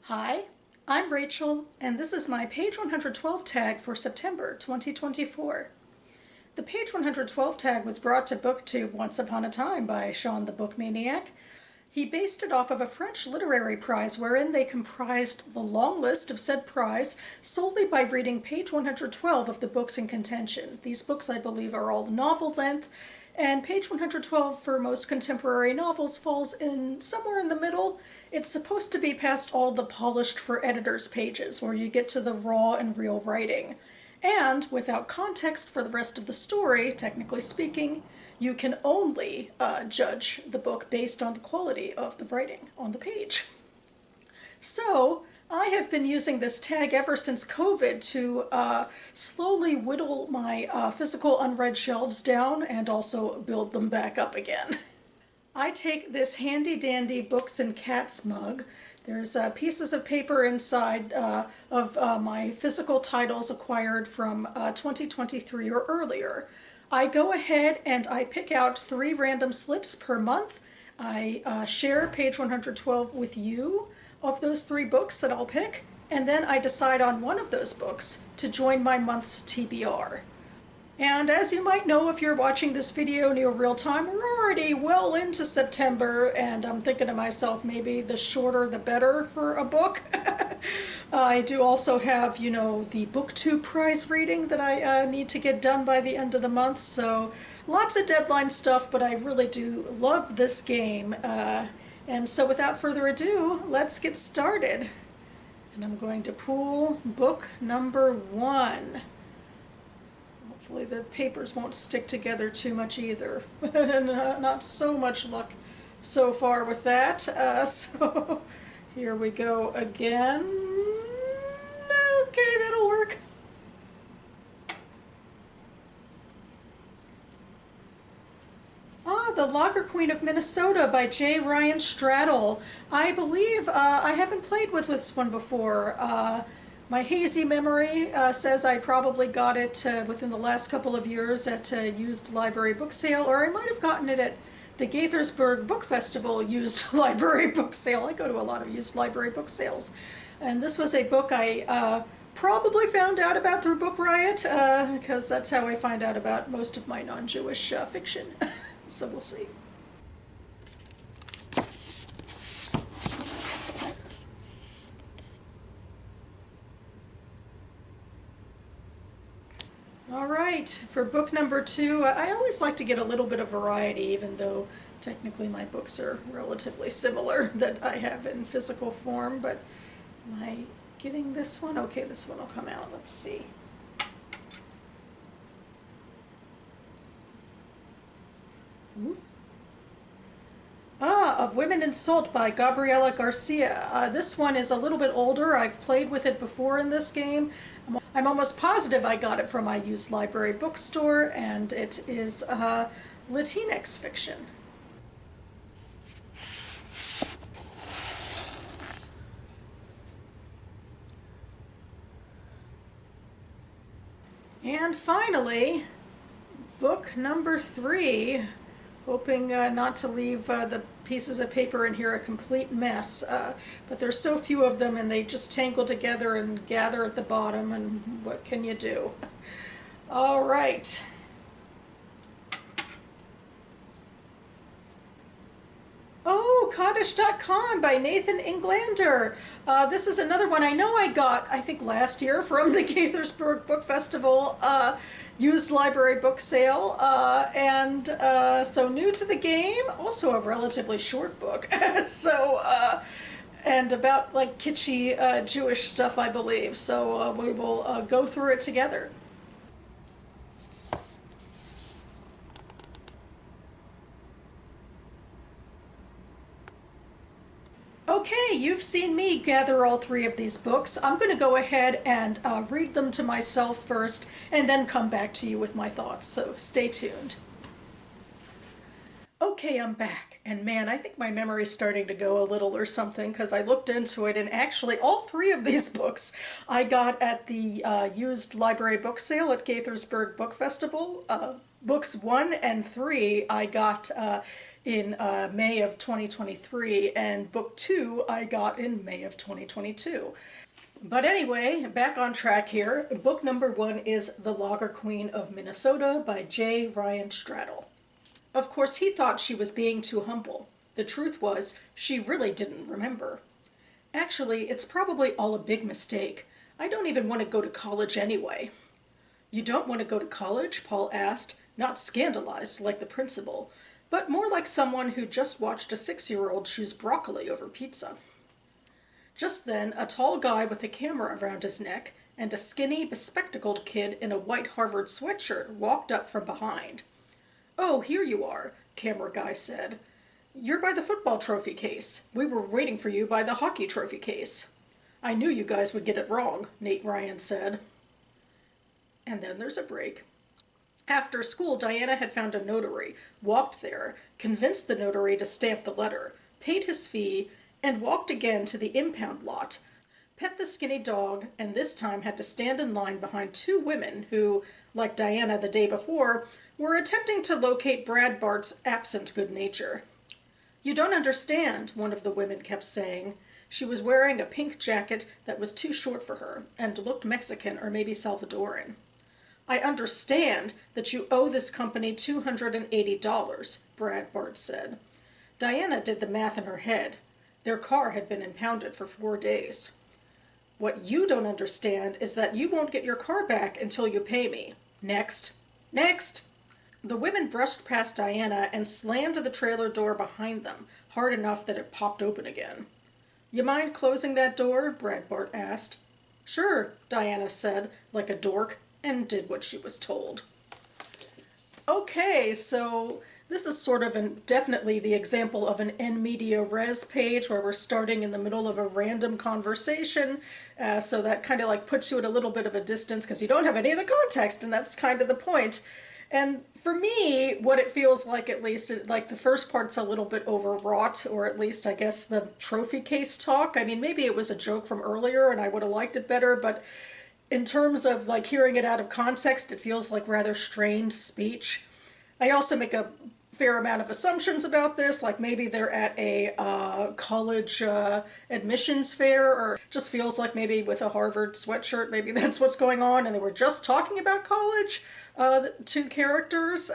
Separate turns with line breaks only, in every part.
Hi, I'm Rachel, and this is my page 112 tag for September 2024. The page 112 tag was brought to BookTube once upon a time by Sean the Book Maniac. He based it off of a French literary prize wherein they comprised the long list of said prize solely by reading page 112 of the books in contention. These books, I believe, are all novel length, and page 112 for most contemporary novels falls in somewhere in the middle. It's supposed to be past all the polished for editors pages where you get to the raw and real writing. And without context for the rest of the story, technically speaking, you can only judge the book based on the quality of the writing on the page. So I have been using this tag ever since COVID to slowly whittle my physical unread shelves down and also build them back up again. I take this handy dandy Books and Cats mug. There's pieces of paper inside of my physical titles acquired from 2023 or earlier. I go ahead and I pick out 3 random slips per month. I share page 112 with you of those 3 books that I'll pick, and then I decide on one of those books to join my month's TBR. And as you might know if you're watching this video near real time, we're already well into September, and I'm thinking to myself, maybe the shorter the better for a book. I do also have, you know, the BookTube prize reading that I need to get done by the end of the month, so lots of deadline stuff, but I really do love this game. And so without further ado, let's get started. And I'm going to pull book number 1. Hopefully the papers won't stick together too much either. Not so much luck so far with that. So here we go again. Okay, that'll work. The Locker Queen of Minnesota by J. Ryan Straddle. I believe I haven't played with this one before. My hazy memory says I probably got it within the last couple of years at a used library book sale, or I might have gotten it at the Gaithersburg Book Festival used library book sale. I go to a lot of used library book sales. And this was a book I probably found out about through Book Riot, because that's how I find out about most of my non-Jewish fiction. So we'll see. All right, for book number 2, I always like to get a little bit of variety, even though technically my books are relatively similar that I have in physical form, but am I getting this one? Okay, this one will come out. Let's see. Ooh. Of Women in Salt by Gabriela Garcia. This one is a little bit older. I've played with it before in this game. I'm almost positive I got it from my used library bookstore, and it is Latinx fiction. And finally, book number 3. Hoping not to leave the pieces of paper in here a complete mess, but there's so few of them and they just tangle together and gather at the bottom, and what can you do? All right. Oh, Kaddish.com by Nathan Englander. This is another one I know I got, I think last year, from the Gaithersburg Book Festival used library book sale, and so new to the game, also a relatively short book, so and about like kitschy Jewish stuff, I believe, so we will go through it together. Okay, you've seen me gather all 3 of these books. I'm going to go ahead and read them to myself first and then come back to you with my thoughts, so stay tuned. Okay, I'm back, and man, I think my memory's starting to go a little or something, because I looked into it, and actually all 3 of these books I got at the used library book sale at Gaithersburg Book Festival. Books 1 and 3 I got in May of 2023, and book 2 I got in May of 2022. But anyway, back on track here. Book number 1 is The Lager Queen of Minnesota by J. Ryan Straddle. Of course, he thought she was being too humble. The truth was, she really didn't remember. Actually, it's probably all a big mistake. I don't even want to go to college anyway. You don't want to go to college? Paul asked, not scandalized like the principal, but more like someone who just watched a 6-year-old choose broccoli over pizza. Just then, a tall guy with a camera around his neck and a skinny, bespectacled kid in a white Harvard sweatshirt walked up from behind. "Oh, here you are," camera guy said. "You're by the football trophy case. We were waiting for you by the hockey trophy case." "I knew you guys would get it wrong," Nate Ryan said. And then there's a break. After school, Diana had found a notary, walked there, convinced the notary to stamp the letter, paid his fee, and walked again to the impound lot, pet the skinny dog, and this time had to stand in line behind 2 women who, like Diana the day before, were attempting to locate Brad Bart's absent good nature. "You don't understand," one of the women kept saying. She was wearing a pink jacket that was too short for her and looked Mexican or maybe Salvadoran. "I understand that you owe this company $280, Brad Bart said. Diana did the math in her head. Their car had been impounded for 4 days. "What you don't understand is that you won't get your car back until you pay me. Next. Next!" The women brushed past Diana and slammed the trailer door behind them, hard enough that it popped open again. "You mind closing that door?" Brad Bart asked. "Sure," Diana said, like a dork, and did what she was told. Okay, so this is sort of definitely the example of an en media res page where we're starting in the middle of a random conversation, so that kind of like puts you at a little bit of a distance because you don't have any of the context, and that's kind of the point. And for me, what it feels like, at least, like the first part's a little bit overwrought, or at least I guess the trophy case talk. I mean, maybe it was a joke from earlier and I would have liked it better, but in terms of like hearing it out of context, it feels like rather strained speech. I also make a fair amount of assumptions about this, like maybe they're at a college admissions fair, or just feels like maybe with a Harvard sweatshirt, maybe that's what's going on, and they were just talking about college, the 2 characters.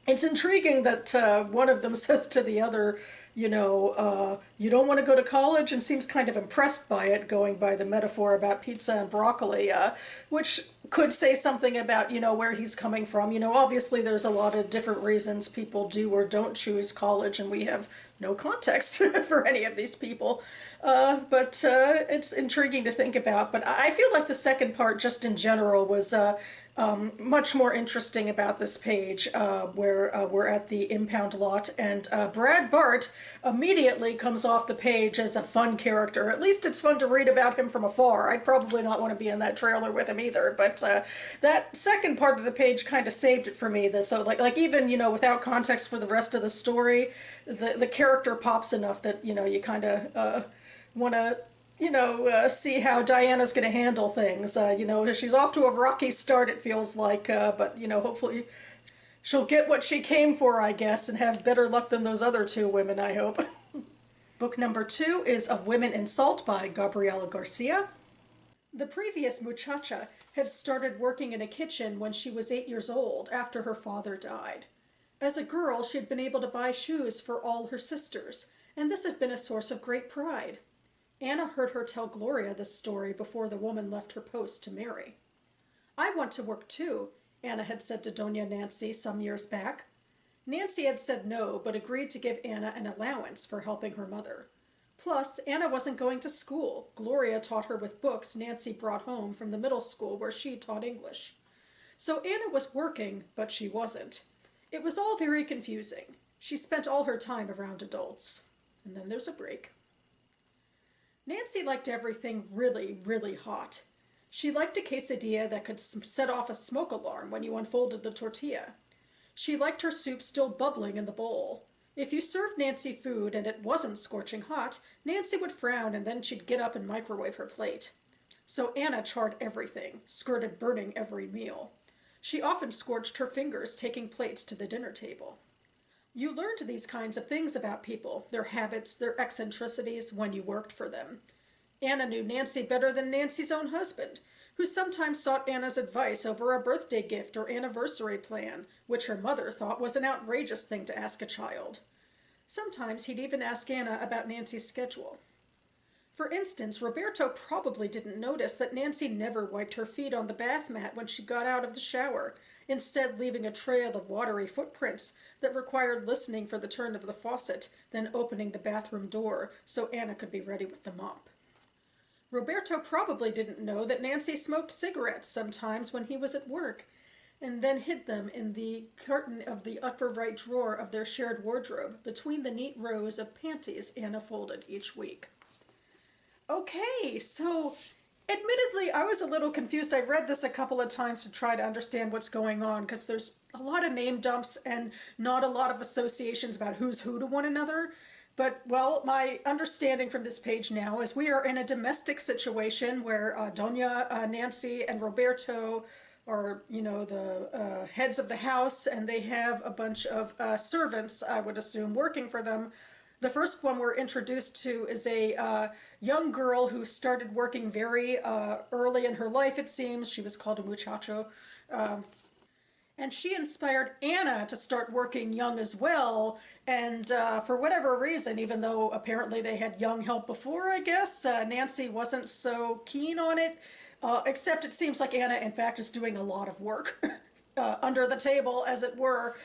It's intriguing that one of them says to the other, you don't want to go to college, and seems kind of impressed by it, going by the metaphor about pizza and broccoli, which could say something about, where he's coming from. Obviously there's a lot of different reasons people do or don't choose college, and we have no context for any of these people. But it's intriguing to think about. But I feel like the second part, just in general, was much more interesting about this page, where we're at the impound lot, and Brad Bart immediately comes off the page as a fun character. At least it's fun to read about him from afar. I'd probably not want to be in that trailer with him either, but that second part of the page kind of saved it for me. So like even, without context for the rest of the story, the character pops enough that, you kind of want to see how Diana's going to handle things. She's off to a rocky start, it feels like, but, hopefully she'll get what she came for, I guess, and have better luck than those other 2 women, I hope. Book number 2 is Of Women in Salt by Gabriela Garcia. The previous muchacha had started working in a kitchen when she was 8 years old, after her father died. As a girl, she had been able to buy shoes for all her sisters, and this had been a source of great pride. Anna heard her tell Gloria this story before the woman left her post to marry. "I want to work too," Anna had said to Doña Nancy some years back. Nancy had said no, but agreed to give Anna an allowance for helping her mother. Plus, Anna wasn't going to school. Gloria taught her with books Nancy brought home from the middle school where she taught English. So Anna was working, but she wasn't. It was all very confusing. She spent all her time around adults. And then there's a break. Nancy liked everything really, really hot. She liked a quesadilla that could set off a smoke alarm when you unfolded the tortilla. She liked her soup still bubbling in the bowl. If you served Nancy food and it wasn't scorching hot, Nancy would frown, and then she'd get up and microwave her plate. So Anna charred everything, skirted burning every meal. She often scorched her fingers taking plates to the dinner table. You learned these kinds of things about people, their habits, their eccentricities, when you worked for them. Anna knew Nancy better than Nancy's own husband, who sometimes sought Anna's advice over a birthday gift or anniversary plan, which her mother thought was an outrageous thing to ask a child. Sometimes he'd even ask Anna about Nancy's schedule. For instance, Roberto probably didn't notice that Nancy never wiped her feet on the bath mat when she got out of the shower, instead leaving a trail of watery footprints that required listening for the turn of the faucet, then opening the bathroom door so Anna could be ready with the mop. Roberto probably didn't know that Nancy smoked cigarettes sometimes when he was at work, and then hid them in the curtain of the upper right drawer of their shared wardrobe between the neat rows of panties Anna folded each week. Okay, so admittedly, I was a little confused. I've read this a couple of times to try to understand what's going on because there's a lot of name dumps and not a lot of associations about who's who to one another. But, well, my understanding from this page now is we are in a domestic situation where Doña Nancy and Roberto are, the heads of the house, and they have a bunch of servants, I would assume, working for them. The first one we're introduced to is a young girl who started working very early in her life, it seems. She was called a muchacho. And she inspired Anna to start working young as well. And for whatever reason, even though apparently they had young help before, I guess, Nancy wasn't so keen on it. Except it seems like Anna, in fact, is doing a lot of work under the table, as it were,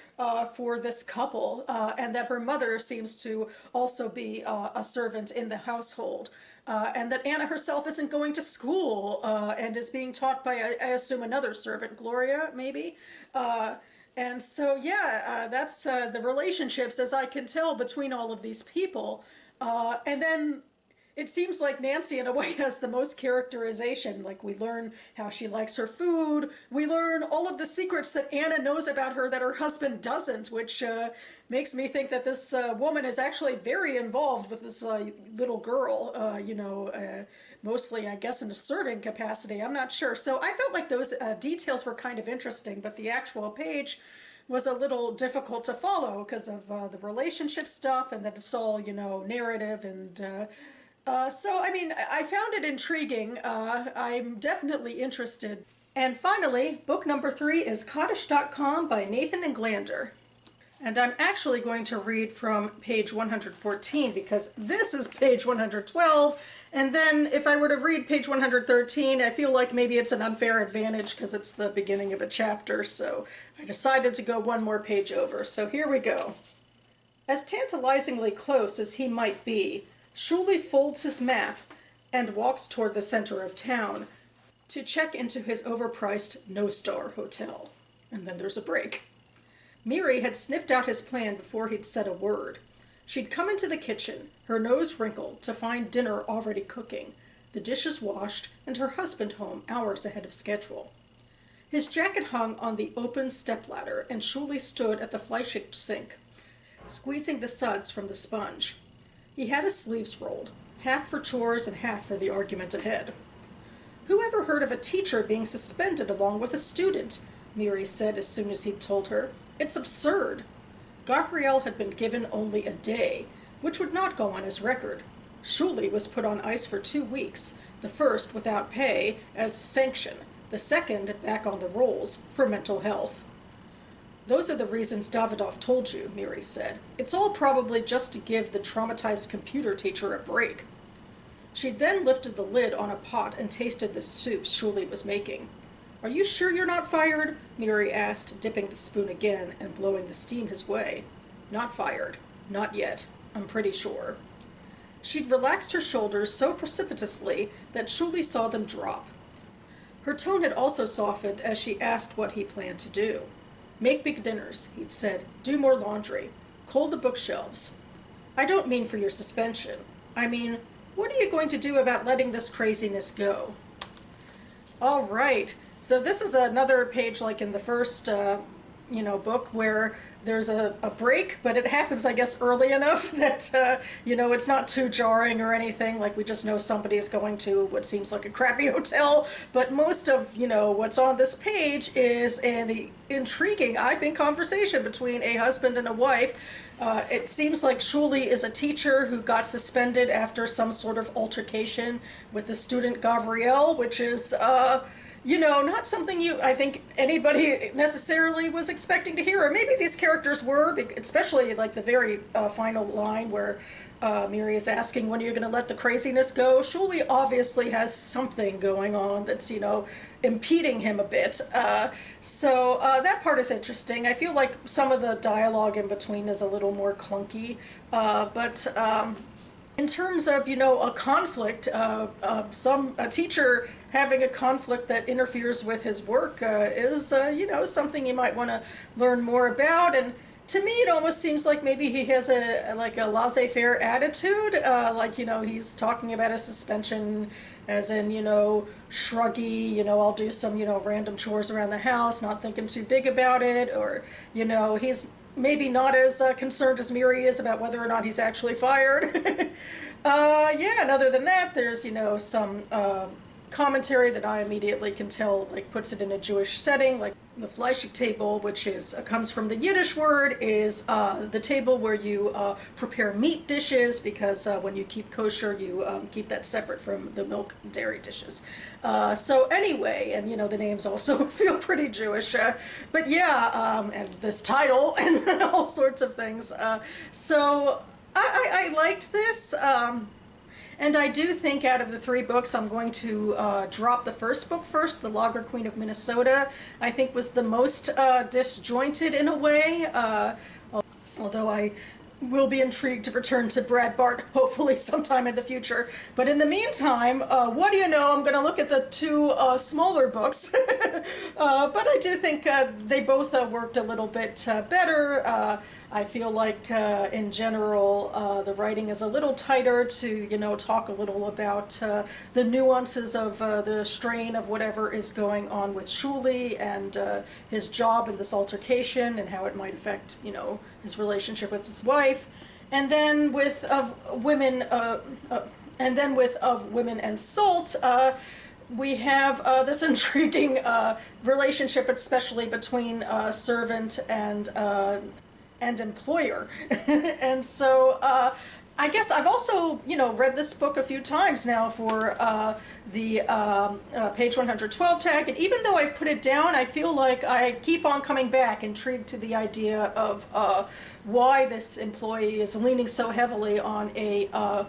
for this couple. And that her mother seems to also be a servant in the household. And that Anna herself isn't going to school and is being taught by, I assume, another servant, Gloria, maybe. And so, yeah, that's the relationships, as I can tell, between all of these people. And then it seems like Nancy, in a way, has the most characterization. Like, we learn how she likes her food. We learn all of the secrets that Anna knows about her that her husband doesn't, which makes me think that this woman is actually very involved with this little girl, mostly, I guess, in a serving capacity. I'm not sure. So I felt like those details were kind of interesting, but the actual page was a little difficult to follow because of the relationship stuff and that it's all, narrative and... So, I mean, I found it intriguing. I'm definitely interested. And finally, book number 3 is Cottage.com by Nathan and Glander. And I'm actually going to read from page 114 because this is page 112. And then if I were to read page 113, I feel like maybe it's an unfair advantage because it's the beginning of a chapter. So I decided to go one more page over. So here we go. As tantalizingly close as he might be, Shuley folds his map and walks toward the center of town to check into his overpriced no-star hotel. And then there's a break. Miri had sniffed out his plan before he'd said a word. She'd come into the kitchen, her nose wrinkled, to find dinner already cooking, the dishes washed, and her husband home hours ahead of schedule. His jacket hung on the open stepladder, and Shuley stood at the Fleischig sink, squeezing the suds from the sponge. He had his sleeves rolled, half for chores and half for the argument ahead. "Who ever heard of a teacher being suspended along with a student?" Miri said as soon as he'd told her. "It's absurd." Gabriel had been given only a day, which would not go on his record. Shuley was put on ice for 2 weeks, the first without pay as sanction, the second back on the rolls for mental health. "Those are the reasons Davidoff told you," Miri said. "It's all probably just to give the traumatized computer teacher a break." She'd then lifted the lid on a pot and tasted the soup Shuley was making. "Are you sure you're not fired?" Miri asked, dipping the spoon again and blowing the steam his way. "Not fired. Not yet. I'm pretty sure." She'd relaxed her shoulders so precipitously that Shuley saw them drop. Her tone had also softened as she asked what he planned to do. "Make big dinners," he'd said. "Do more laundry. Cold the bookshelves. I don't mean for your suspension. I mean, what are you going to do about letting this craziness go?" All right. So this is another page like in the first book where there's a break, but it happens, I guess, early enough that, it's not too jarring or anything. Like, we just know somebody's going to what seems like a crappy hotel, but most of, what's on this page is an intriguing, I think, conversation between a husband and a wife. It seems like Shuli is a teacher who got suspended after some sort of altercation with the student Gavriel, which is, not something I think anybody necessarily was expecting to hear. Or maybe these characters were, especially like the very final line where Miri is asking, when are you going to let the craziness go? Shuli obviously has something going on that's, impeding him a bit. So that part is interesting. I feel like some of the dialogue in between is a little more clunky, but in terms of, a conflict, a teacher having a conflict that interferes with his work is, something you might want to learn more about. And to me, it almost seems like maybe he has a laissez-faire attitude, he's talking about a suspension as in, shruggy, I'll do some, random chores around the house, not thinking too big about it, or, he's maybe not as concerned as Miri is about whether or not he's actually fired. And other than that, there's, some commentary that I immediately can tell, puts it in a Jewish setting, like the Fleischig table, which comes from the Yiddish word, is the table where you prepare meat dishes, because when you keep kosher, you keep that separate from the milk and dairy dishes. So anyway, and the names also feel pretty Jewish, but yeah, and this title and all sorts of things. So I liked this. And I do think out of the three books, I'm going to drop the first book first, The Lager Queen of Minnesota. I think was the most disjointed in a way, although I will be intrigued to return to Brad Bart hopefully sometime in the future. But in the meantime, what do you know, I'm going to look at the two smaller books. But I do think they both worked a little bit better. I feel like in general the writing is a little tighter to talk a little about the nuances of the strain of whatever is going on with Shuli and his job in this altercation and how it might affect his relationship with his wife. And then with Women and Salt, we have this intriguing relationship, especially between servant and employer. And so I guess I've also, read this book a few times now for the page 112 tag, and even though I've put it down, I feel like I keep on coming back, intrigued to the idea of why this employee is leaning so heavily on a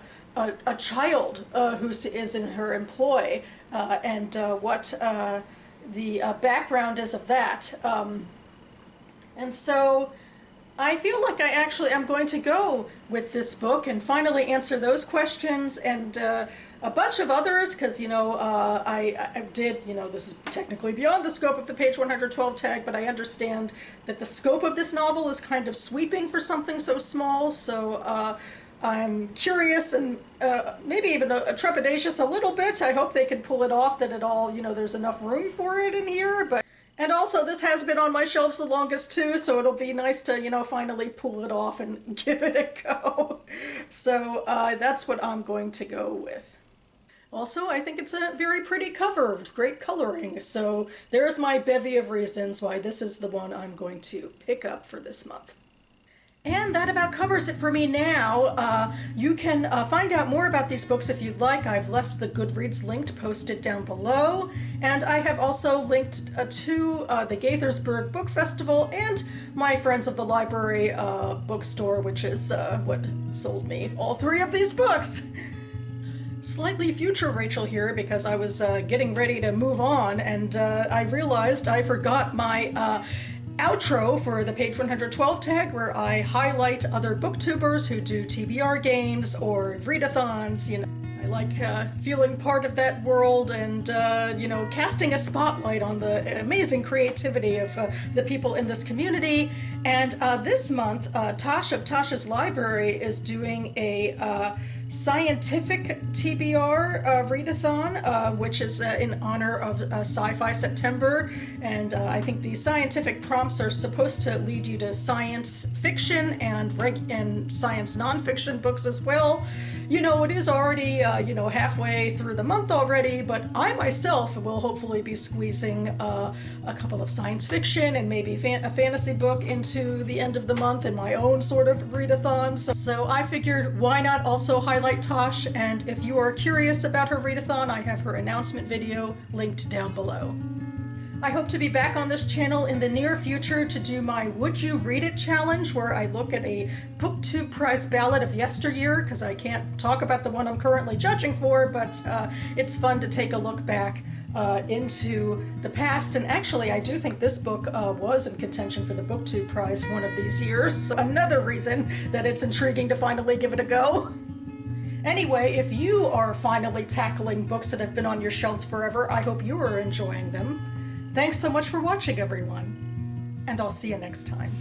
child who is in her employ, and what the background is of that. And so I feel like I actually am going to go with this book and finally answer those questions and a bunch of others, because I did, this is technically beyond the scope of the page 112 tag, but I understand that the scope of this novel is kind of sweeping for something so small, so I'm curious and maybe even trepidatious a little bit. I hope they can pull it off, that it all, there's enough room for it in here. But and also, this has been on my shelves the longest too, so it'll be nice to, finally pull it off and give it a go. So that's what I'm going to go with. Also, I think it's a very pretty cover with great coloring, so there's my bevy of reasons why this is the one I'm going to pick up for this month. And that about covers it for me now. You can find out more about these books if you'd like. I've left the Goodreads link posted down below. And I have also linked to the Gaithersburg Book Festival and my Friends of the Library bookstore, which is what sold me all three of these books. Slightly future Rachel here, because I was getting ready to move on, and I realized I forgot my outro for the page 112 tag, where I highlight other booktubers who do TBR games or readathons. I like feeling part of that world and, you know, casting a spotlight on the amazing creativity of the people in this community. And this month, Tosh of Tosh's Library is doing a scientific TBR readathon, which is in honor of Sci-Fi September. And I think the scientific prompts are supposed to lead you to science fiction and science nonfiction books as well. You know, it is already, you know, halfway through the month already, but I myself will hopefully be squeezing a couple of science fiction and maybe a fantasy book into the end of the month in my own sort of readathon. So I figured, why not also highlight Tosh? And if you are curious about her readathon, I have her announcement video linked down below. I hope to be back on this channel in the near future to do my Would You Read It challenge, where I look at a BookTube prize ballot of yesteryear, because I can't talk about the one I'm currently judging for, but it's fun to take a look back into the past. And actually, I do think this book was in contention for the BookTube prize one of these years, so another reason that it's intriguing to finally give it a go. Anyway, if you are finally tackling books that have been on your shelves forever, I hope you are enjoying them. Thanks so much for watching, everyone, and I'll see you next time.